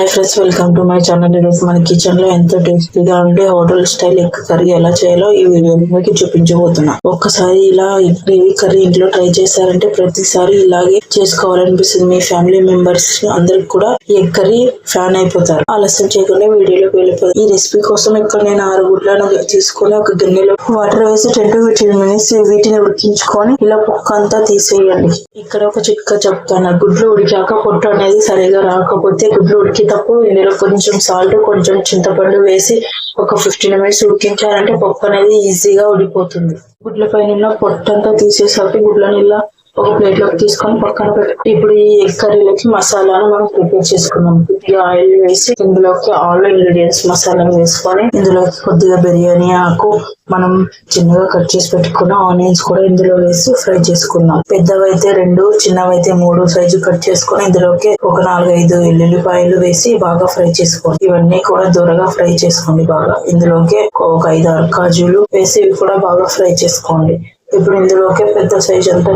Hi friends, welcome to my channel. ఈరోజు మన kitchen లో ఎంతో టేస్టీగా ఉండే హోటల్ స్టైల్ ఎగ్ కర్రీ ఎలా చేయాలో ఈ వీడియో మీకు చూపించబోతున్నా. ఒక్కసారి ఇలా గ్రేవీ కర్రీ ఇంట్లో ట్రై చేశారంటే ప్రతిసారి ఇలాగే చేసుకోవాలనిపిస్తుంది. మీ ఫ్యామిలీ మెంబర్స్ అందరికి కూడా ఎగ్ కర్రీ ఫ్యాన్ అయిపోతారు. ఆలస్యం చేయకుండా వీడియోలోకి వెళ్ళిపోతారు. ఈ రెసిపీ కోసం ఇక్కడ నేను 6 గుడ్లను తీసుకొని ఒక గిన్నెలో వాటర్ వేసి 10 to 15 minutes వీటిని ఉడికించుకొని ఇలా పొక్క అంతా తీసేయండి. ఇక్కడ ఒక చిట్కా చెప్తాను. గుడ్లు ఉడికాక పొట్టు అనేది సరిగా రాకపోతే గుడ్లు ఉడికేటప్పుడు ఇందులో కొంచెం సాల్ట్, కొంచెం చింతపండు వేసి ఒక 15 minutes ఉడికించారంటే పప్పు అనేది ఈజీగా ఉడిపోతుంది. గుడ్ల పైన పొట్టంతా తీసేసరికి గుడ్లను ఇలా ఒక ప్లేట్ లోకి తీసుకొని పక్కన పెట్టి ఇప్పుడు ఈ ఎగ్ కర్రీలోకి మసాలాను మనం ప్రిపేర్ చేసుకున్నాం. కొద్దిగా ఆయిల్ వేసి ఇందులోకి ఆల్ ఇంగ్రీడియంట్స్ మసాలాను వేసుకొని ఇందులోకి కొద్దిగా బిర్యానీ ఆకు, మనం చిన్నగా కట్ చేసి పెట్టుకున్న ఆనియన్స్ కూడా ఇందులో వేసి ఫ్రై చేసుకున్నాం. పెద్దవైతే 2, చిన్నవైతే 3 సైజు కట్ చేసుకొని ఇందులోకి ఒక 4-5 ఎల్లుల్లిపాయలు వేసి బాగా ఫ్రై చేసుకోండి. ఇవన్నీ కూడా దూరగా ఫ్రై చేసుకోండి. బాగా ఇందులోకి ఒక 5-6 కాజులు వేసి ఇవి కూడా బాగా ఫ్రై చేసుకోండి. ఇప్పుడు ఇందులోకి పెద్ద సైజ్ అంతా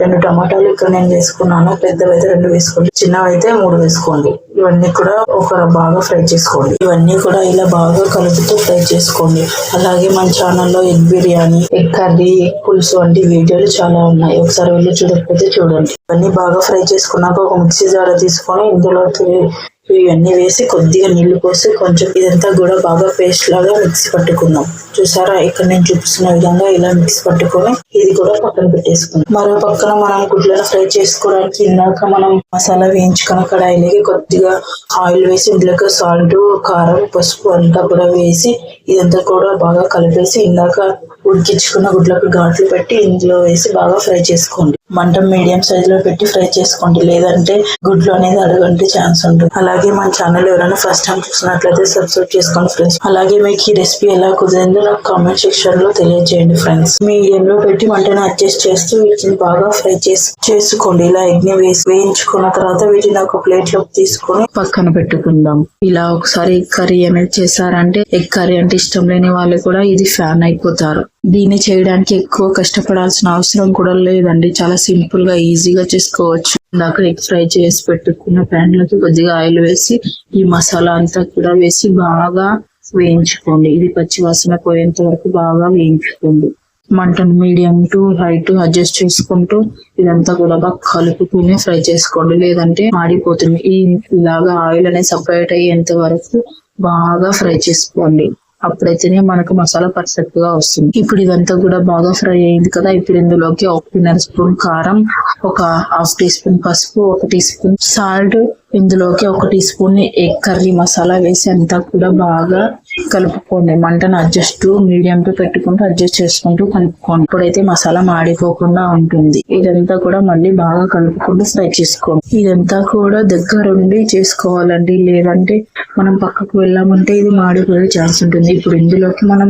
2 టమాటాలు ఇక్కడ నేను వేసుకున్నాను. పెద్దవైతే 2 వేసుకోండి, చిన్నవైతే 3 వేసుకోండి. ఇవన్నీ కూడా బాగా ఫ్రై చేసుకోండి. ఇవన్నీ కూడా ఇలా బాగా కలుపుతూ ఫ్రై చేసుకోండి. అలాగే మన ఛానల్లో egg biryani, egg curry, egg పులుసు వంటి వీడియోలు చాలా ఉన్నాయి. ఒకసారి వెళ్ళి చూడకపోతే చూడండి. ఇవన్నీ బాగా ఫ్రై చేసుకున్నాక ఒక మిక్సీ జార్ తీసుకొని ఇందులోకి ఇవన్నీ వేసి కొద్దిగా నీళ్లు పోసి కొంచెం ఇదంతా కూడా బాగా పేస్ట్ లాగా మిక్సీ పట్టుకుందాం. చూసారా, ఇక్కడ నేను చూపిస్తున్న విధంగా ఇలా మిక్సీ పట్టుకొని ఇది కూడా పక్కన పెట్టేసుకుందాం. మరో పక్కన మనం గుడ్లను ఫ్రై చేసుకోవడానికి ఇందాక మనం మసాలా వేయించుకున్న కడాయిలోకి కొద్దిగా ఆయిల్ వేసి ఇందులోకి సాల్ట్, కారం, పసుపు అంతా కూడా వేసి ఇదంతా కూడా బాగా కలిపేసి ఇందాక ఉడికించుకున్న గుడ్లకు ఘాట్లు పెట్టి ఇందులో వేసి బాగా ఫ్రై చేసుకోండి. మంట మీడియం సైజ్ లో పెట్టి ఫ్రై చేసుకోండి, లేదంటే గుడ్లు అనేది అడగంటే ఛాన్స్ ఉంటుంది. అలాగే మన ఛానల్ ఎవరైనా ఫస్ట్ టైం చూసినట్లయితే సబ్స్క్రైబ్ చేసుకోండి ఫ్రెండ్స్. అలాగే మీకు ఈ రెసిపీ ఎలా కుదిరిందో నాకు కామెంట్ సెక్షన్ లో తెలియజేయండి ఫ్రెండ్స్. మీడియం లో పెట్టి మంటను అడ్జస్ట్ చేస్తూ వీటిని బాగా ఫ్రై చేసుకోండి. ఇలా ఎగ్ ని వేయించుకున్న తర్వాత వీటిని ఒక ప్లేట్ లోకి తీసుకొని పక్కన పెట్టుకుందాం. ఇలా ఒకసారి ఎగ్ కర్రీ అనేది చేశారంటే ఎగ్ కర్రీ అంటే ఇష్టం లేని వాళ్ళు కూడా ఇది ఫ్యాన్ అయిపోతారు. దీన్ని చేయడానికి ఎక్కువ కష్టపడాల్సిన అవసరం కూడా లేదండి. చాలా సింపుల్ గా ఈజీగా చేసుకోవచ్చు. ఇందాక ఎగ్ ఫ్రై చేసి పెట్టుకున్న ప్యాన్ లోకి కొద్దిగా ఆయిల్ వేసి ఈ మసాలా అంతా కూడా వేసి బాగా వేయించుకోండి. ఇది పచ్చి వాసన పోయేంత వరకు బాగా వేయించుకోండి. మంటను medium to high to adjust చేసుకుంటూ ఇదంతా కూడా బాగా కలుపుకుని ఫ్రై చేసుకోండి, లేదంటే మాడిపోతుంది. ఇలాగా ఆయిల్ అనేది సపరేట్ అయ్యేంత వరకు బాగా ఫ్రై చేసుకోండి. అప్పుడైతేనే మనకు మసాలా పర్ఫెక్ట్ గా వస్తుంది. ఇప్పుడు ఇదంతా కూడా బాగా ఫ్రై అయింది కదా. ఇప్పుడు ఇందులోకి 1 స్పూన్ కారం, ఒక 1/2 టీ స్పూన్ పసుపు, 1 టీ స్పూన్ సాల్ట్, ఇందులోకి 1 teaspoon egg curry masala వేసి అంతా కూడా బాగా కలుపుకోండి. మంటను మీడియం తో పెట్టుకుంటూ అడ్జస్ట్ చేసుకుంటూ కలుపుకోండి. ఇప్పుడైతే మసాలా మాడిపోకుండా ఉంటుంది. ఇదంతా కూడా మళ్ళీ బాగా కలుపుకుంటూ ఫ్రై చేసుకోండి. ఇదంతా కూడా దగ్గరుండి చేసుకోవాలండి, లేదంటే మనం పక్కకు వెళ్ళామంటే ఇది మాడిపోయే ఛాన్స్ ఉంటుంది. ఇప్పుడు ఇందులోకి మనం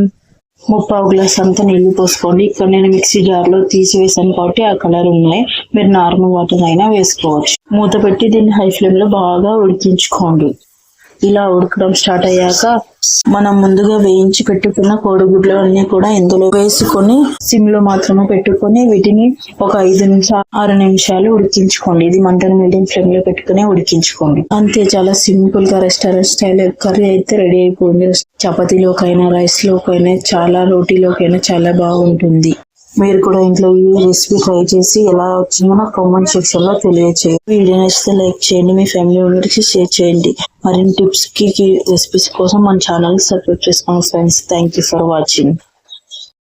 3/4 గ్లాస్ అంతా నీళ్లు పోసుకోండి. ఇక్కడ నేను మిక్సీ జార్ లో తీసివేసాను కాబట్టి ఆ కలర్ ఉన్నాయి. మీరు నార్మల్ వాటర్ అయినా వేసుకోవచ్చు. మూత పెట్టి దీన్ని హై ఫ్లేమ్ లో బాగా ఉడికించుకోండి. ఇలా ఉడకడం స్టార్ట్ అయ్యాక మనం ముందుగా వేయించి పెట్టుకున్న కోడిగుడ్లు అన్ని కూడా ఇందులో వేసుకొని సిమ్ లో మాత్రమే పెట్టుకొని వీటిని ఒక 5-6 నిమిషాలు ఉడికించుకోండి. ఇది మంటను మీడియం ఫ్లేమ్ లో పెట్టుకుని ఉడికించుకోండి. అంతే, చాలా సింపుల్ గా రెస్టారెంట్ స్టైల్ ఎగ్ కర్రీ అయితే రెడీ అయిపోయింది. చపాతీలోకైనా, రైస్ లోకైనా, చాలా రోటీలోకైనా చాలా బాగుంటుంది. మీరు కూడా ఇంట్లో ఈ రెసిపీ ట్రై చేసి ఎలా వచ్చిందో నాకు కామెంట్ సెక్షన్ లో తెలియజేయండి. వీడియో నచ్చితే లైక్ చేయండి, మీ ఫ్యామిలీ మెంబర్స్ కి షేర్ చేయండి. మరిన్ని టిప్స్ కి రెసిపీస్ కోసం మన ఛానల్ సబ్స్క్రైబ్ చేసుకోండి friends. Thank you for watching.